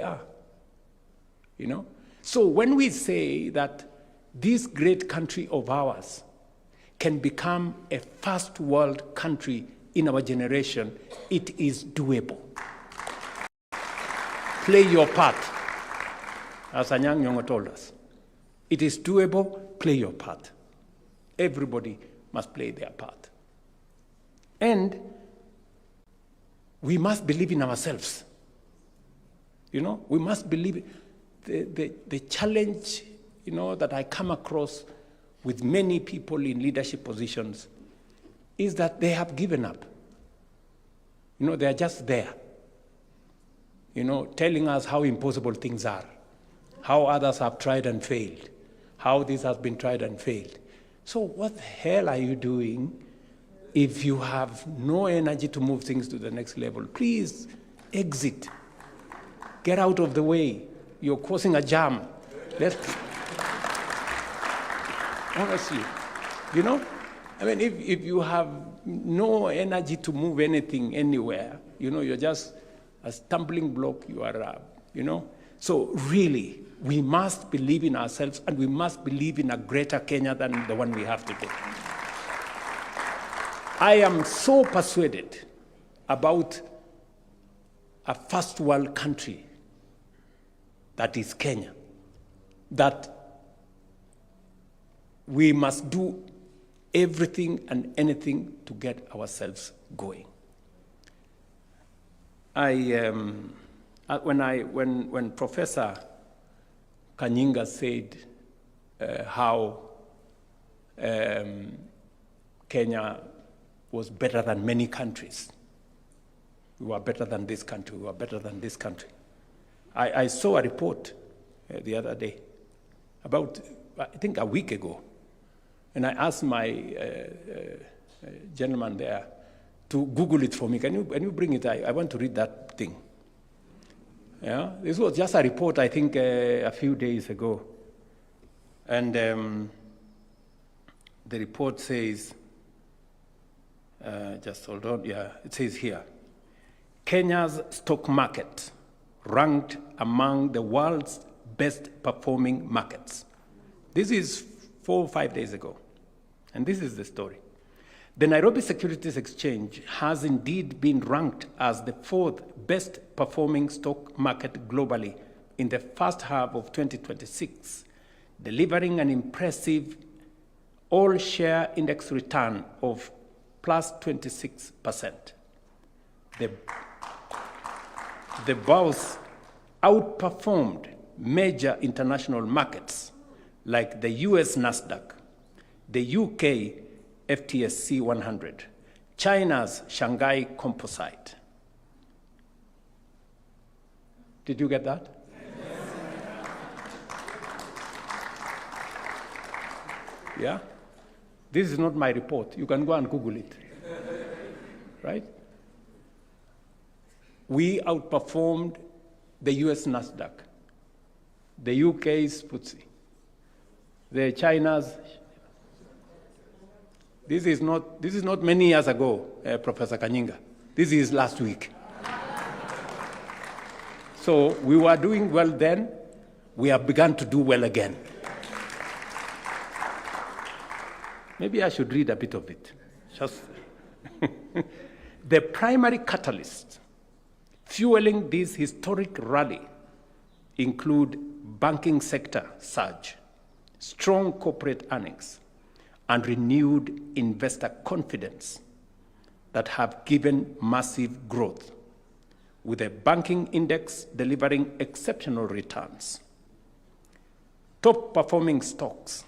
are, you know. So when we say that this great country of ours can become a first world country in our generation, it is doable. Play your part, as Anyang Nyong'o told us. It is doable, play your part. Everybody must play their part. And we must believe in ourselves. You know, we must believe. The challenge, you know, that I come across with many people in leadership positions is that they have given up. You know, they are just there, you know, telling us how impossible things are, how others have tried and failed, how this has been tried and failed. So what the hell are you doing if you have no energy to move things to the next level? Please exit. Get out of the way. You're causing a jam. Honestly, you know? I mean, if you have no energy to move anything anywhere, you know, you're just a stumbling block, you are, you know? So really, we must believe in ourselves, and we must believe in a greater Kenya than the one we have today. I am so persuaded about a first world country that is Kenya, that we must do everything and anything to get ourselves going. When Professor Kanyinga said how Kenya was better than many countries, we were better than this country, we were better than this country. I saw a report the other day, about, I think, a week ago, and I asked my gentleman there to Google it for me. Can you bring it? I want to read that thing. Yeah, this was just a report, I think, a few days ago. And the report says, just hold on, yeah, it says here, Kenya's stock market ranked among the world's best performing markets. This is 4 or 5 days ago. And this is the story. The Nairobi Securities Exchange has indeed been ranked as the 4th best performing stock market globally in the first half of 2026, delivering an impressive all-share index return of plus 26%. The bourse outperformed major international markets like the US Nasdaq, the UK FTSE 100, China's Shanghai Composite. Did you get that? Yeah? This is not my report. You can go and Google it. Right? We outperformed the US Nasdaq, the UK's FTSE, the China's. This is not many years ago, Professor Kanyinga. This is last week. So we were doing well then. We have begun to do well again. Maybe I should read a bit of it. Just the primary catalyst fueling this historic rally include banking sector surge, strong corporate earnings, and renewed investor confidence that have given massive growth, with the banking index delivering exceptional returns. Top performing stocks,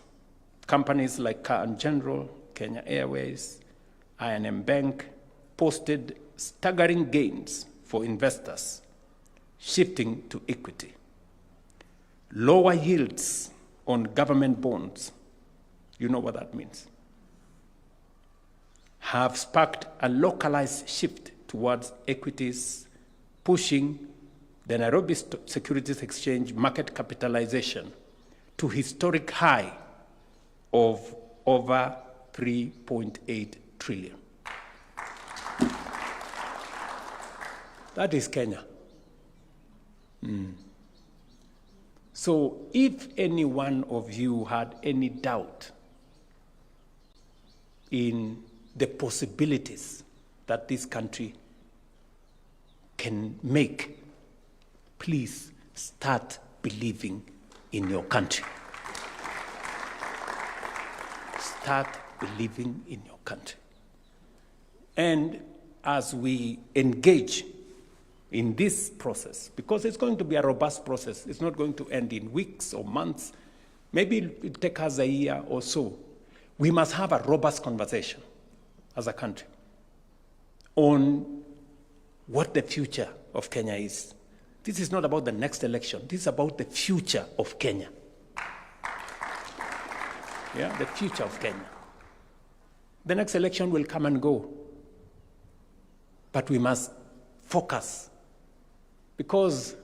companies like Car and General, Kenya Airways, I&M Bank, posted staggering gains for investors, shifting to equity. Lower yields on government bonds, you know what that means, have sparked a localized shift towards equities, pushing the Nairobi Securities Exchange market capitalization to historic high of over 3.8 trillion. That is Kenya. So if any one of you had any doubt in the possibilities that this country can make, please start believing in your country. Start believing in your country. And as we engage in this process, because it's going to be a robust process, it's not going to end in weeks or months, maybe it'll take us a year or so, we must have a robust conversation as a country on what the future of Kenya is. This is not about the next election. This is about the future of Kenya. Yeah, the future of Kenya. The next election will come and go, but we must focus, because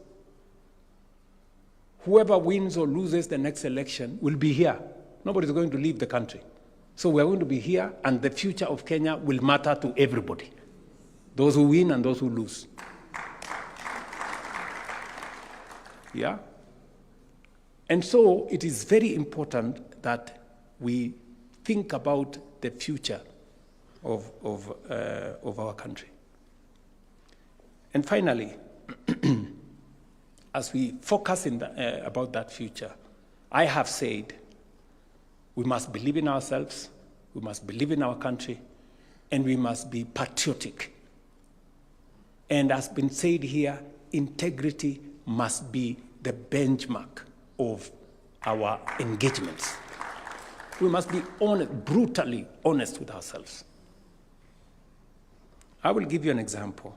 whoever wins or loses the next election will be here. Nobody's going to leave the country. So we're going to be here, and the future of Kenya will matter to everybody, those who win and those who lose. Yeah? And so it is very important that we think about the future of our country. And finally, as we focus about that future, I have said we must believe in ourselves, we must believe in our country, and we must be patriotic. And as been said here, integrity must be the benchmark of our engagements. We must be honest, brutally honest with ourselves. I will give you an example.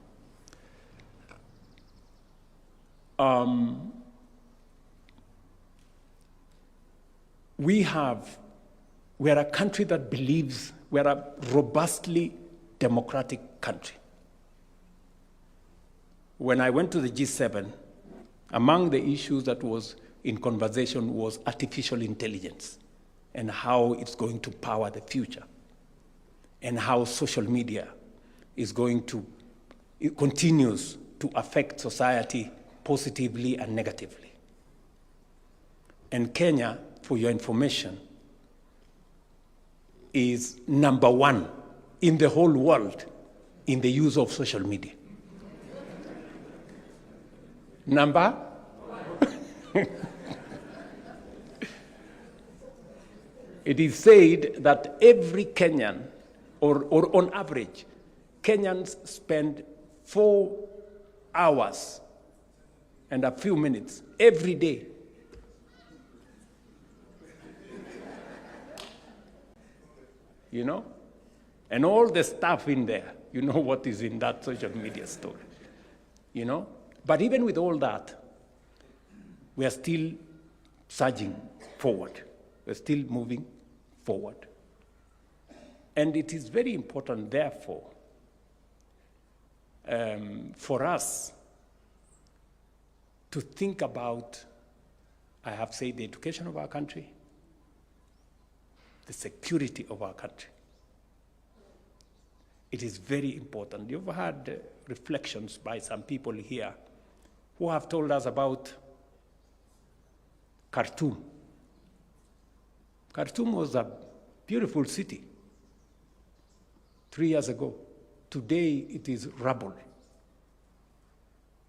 We're a country that believes we're a robustly democratic country. When I went to the G7, among the issues that was in conversation was artificial intelligence and how it's going to power the future, and how social media is going to, it continues to affect society positively and negatively. And Kenya, for your information, is number one in the whole world in the use of social media. Number? It is said that every Kenyan, or on average, Kenyans spend 4 hours and a few minutes every day you know? And all the stuff in there, you know what is in that social media story, you know? But even with all that, we are still surging forward. We're still moving forward. And it is very important, therefore, for us to think about, I have said, the education of our country, the security of our country. It is very important. You've had reflections by some people here who have told us about Khartoum. Khartoum was a beautiful city 3 years ago. Today it is rubble.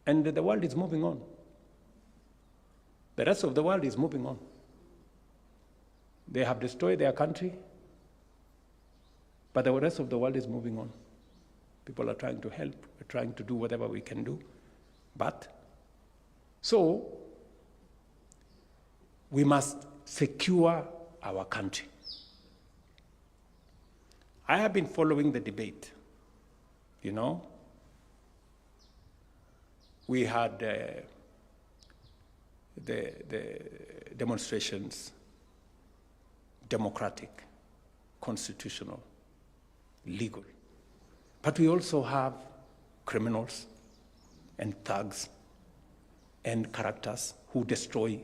And the world is moving on. The rest of the world is moving on. They have destroyed their country, but the rest of the world is moving on. People are trying to help, we're trying to do whatever we can do. So, we must secure our country. I have been following the debate, you know. We had the demonstrations, democratic, constitutional, legal. But we also have criminals and thugs and characters who destroy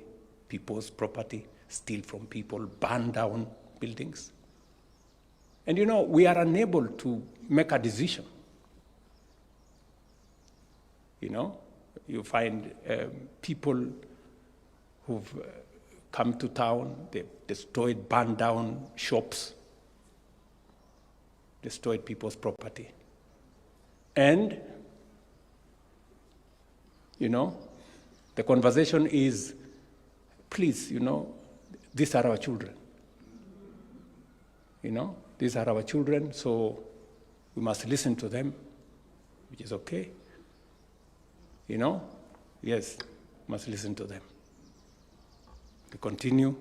people's property, steal from people, burn down buildings. And you know, we are unable to make a decision. You know, you find people who've come to town, they've destroyed, burned down shops, destroyed people's property. And, you know, the conversation is, please, you know, these are our children. You know, these are our children, so we must listen to them, which is okay. You know, yes, must listen to them. They continue.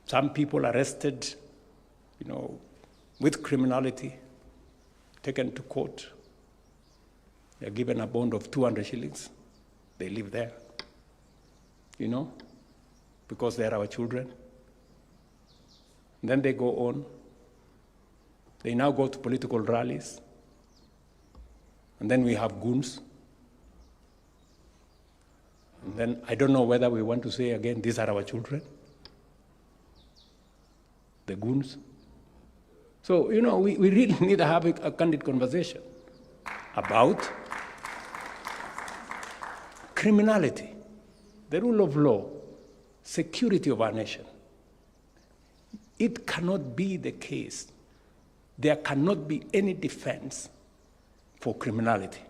Some people arrested, you know, with criminality, taken to court. They're given a bond of 200 shillings. They live there, you know, because they're our children. And then they go on. They now go to political rallies. And then we have goons. And then I don't know whether we want to say again, these are our children. The goons. So, you know, we really need to have a candid conversation about criminality, the rule of law, security of our nation. It cannot be the case. There cannot be any defense for criminality.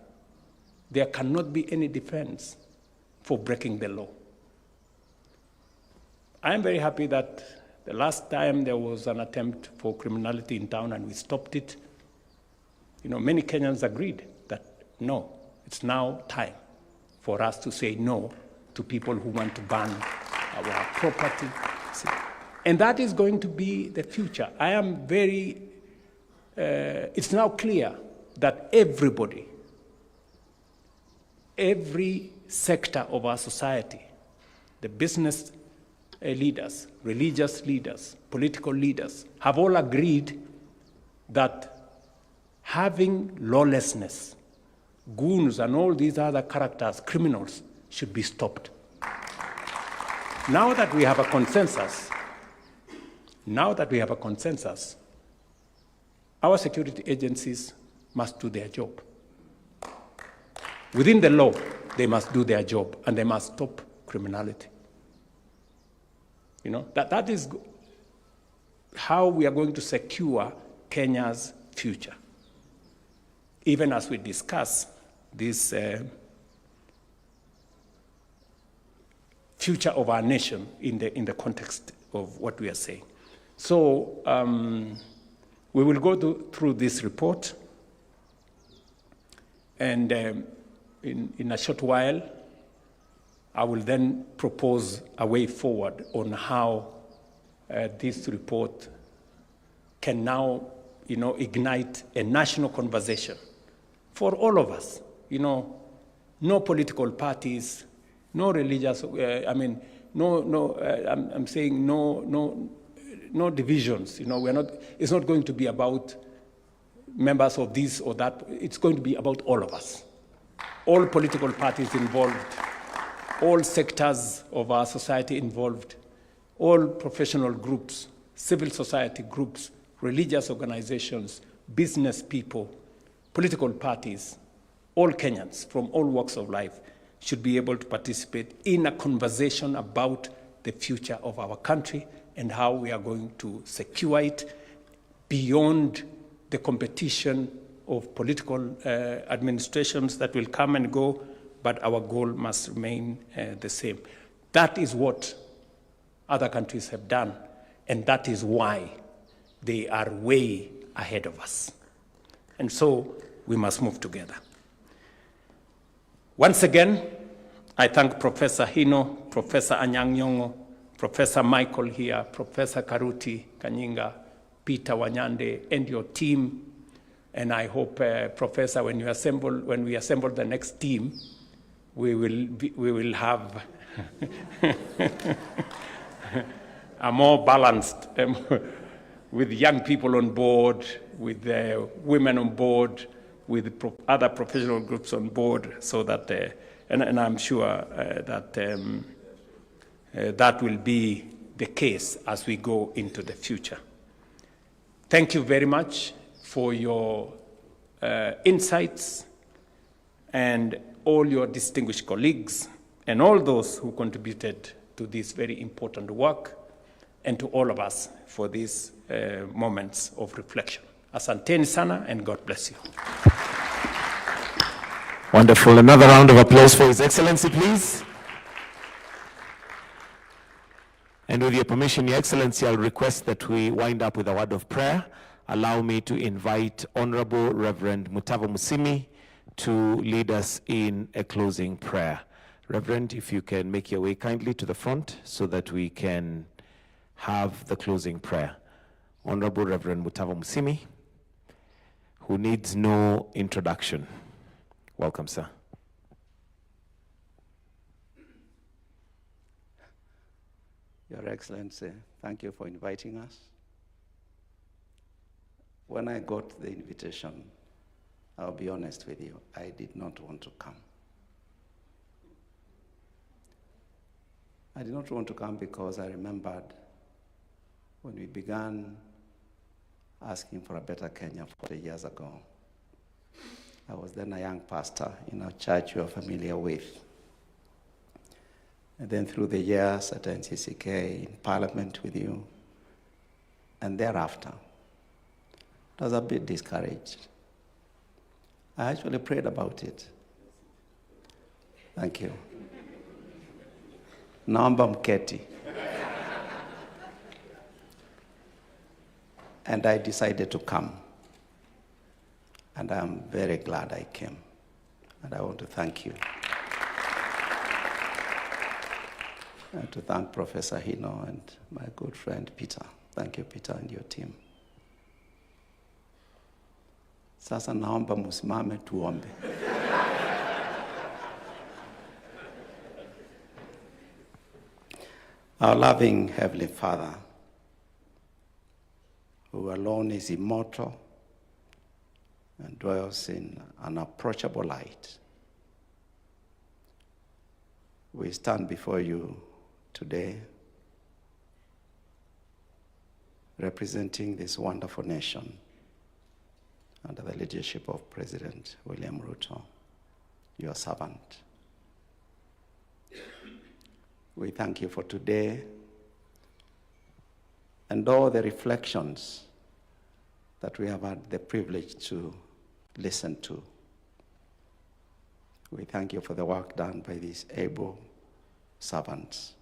There cannot be any defense for breaking the law. I am very happy that the last time there was an attempt for criminality in town and we stopped it, you know, many Kenyans agreed that no, it's now time for us to say no to people who want to ban our property. And that is going to be the future. I am very, it's now clear that everybody, every sector of our society, the business leaders, religious leaders, political leaders, have all agreed that having lawlessness, goons and all these other characters, criminals, should be stopped. Now that we have a consensus, our security agencies must do their job. Within the law, they must do their job and they must stop criminality. You know, that is how we are going to secure Kenya's future. Even as we discuss this future of our nation in the context of what we are saying. So we will go through this report, and in a short while, I will then propose a way forward on how this report can now, you know, ignite a national conversation for all of us. You know, no political parties, no religious. I'm saying no divisions. You know, we're not. It's not going to be about members of this or that. It's going to be about all of us, all political parties involved, all sectors of our society involved, all professional groups, civil society groups, religious organizations, business people, political parties, all Kenyans from all walks of life should be able to participate in a conversation about the future of our country and how we are going to secure it beyond the competition of political administrations that will come and go, but our goal must remain the same. That is what other countries have done, and that is why they are way ahead of us. And so we must move together. Once again, I thank Professor Hino, Professor Anyang' Nyong'o, Professor Michael here, Professor Karuti Kanyinga, Peter Wanyande, and your team. And I hope, Professor, when we assemble the next team, we will have a more balanced, with young people on board, with women on board, with other professional groups on board, so that, and I'm sure that that will be the case as we go into the future. Thank you very much for your insights, and all your distinguished colleagues, and all those who contributed to this very important work, and to all of us for these moments of reflection. Asanteni sana, and God bless you. Wonderful. Another round of applause for His Excellency, please. And with your permission, Your Excellency, I'll request that we wind up with a word of prayer. Allow me to invite Honorable Reverend Mutava Musimi to lead us in a closing prayer. Reverend, if you can make your way kindly to the front so that we can have the closing prayer. Honorable Reverend Mutava Musimi, who needs no introduction. Welcome, sir. Your Excellency, thank you for inviting us. When I got the invitation, I'll be honest with you, I did not want to come. I did not want to come because I remembered when we began asking for a better Kenya 40 years ago. I was then a young pastor in a church you're familiar with. And then through the years at NCCK, in Parliament with you, and thereafter, I was a bit discouraged. I actually prayed about it. Thank you. Naomba mketi. And I decided to come. And I'm very glad I came. And I want to thank you. And to thank Professor Hino and my good friend Peter. Thank you, Peter, and your team. Sasa naomba musimame tuombe. Our loving Heavenly Father, who alone is immortal and dwells in unapproachable light, we stand before you today representing this wonderful nation under the leadership of President William Ruto, your servant. We thank you for today and all the reflections that we have had the privilege to listen to. We thank you for the work done by these able servants.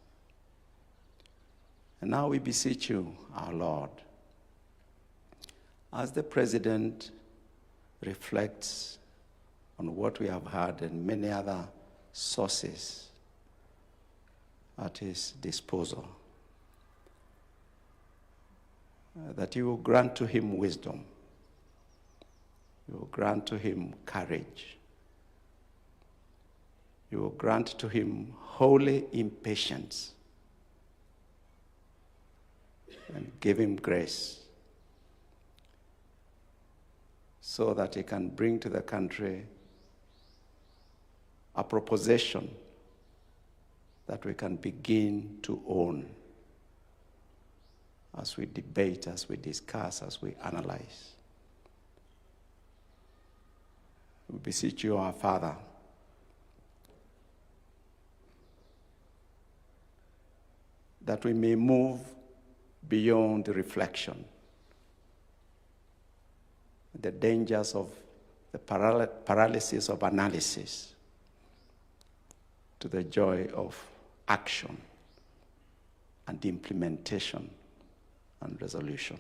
And now we beseech you, our Lord, as the President reflects on what we have heard and many other sources at his disposal, that you will grant to him wisdom, you will grant to him courage, you will grant to him holy impatience, and give him grace so that he can bring to the country a proposition that we can begin to own as we debate, as we discuss, as we analyze. We beseech you, our Father, that we may move beyond the reflection, the dangers of the paralysis of analysis, to the joy of action and implementation and resolution.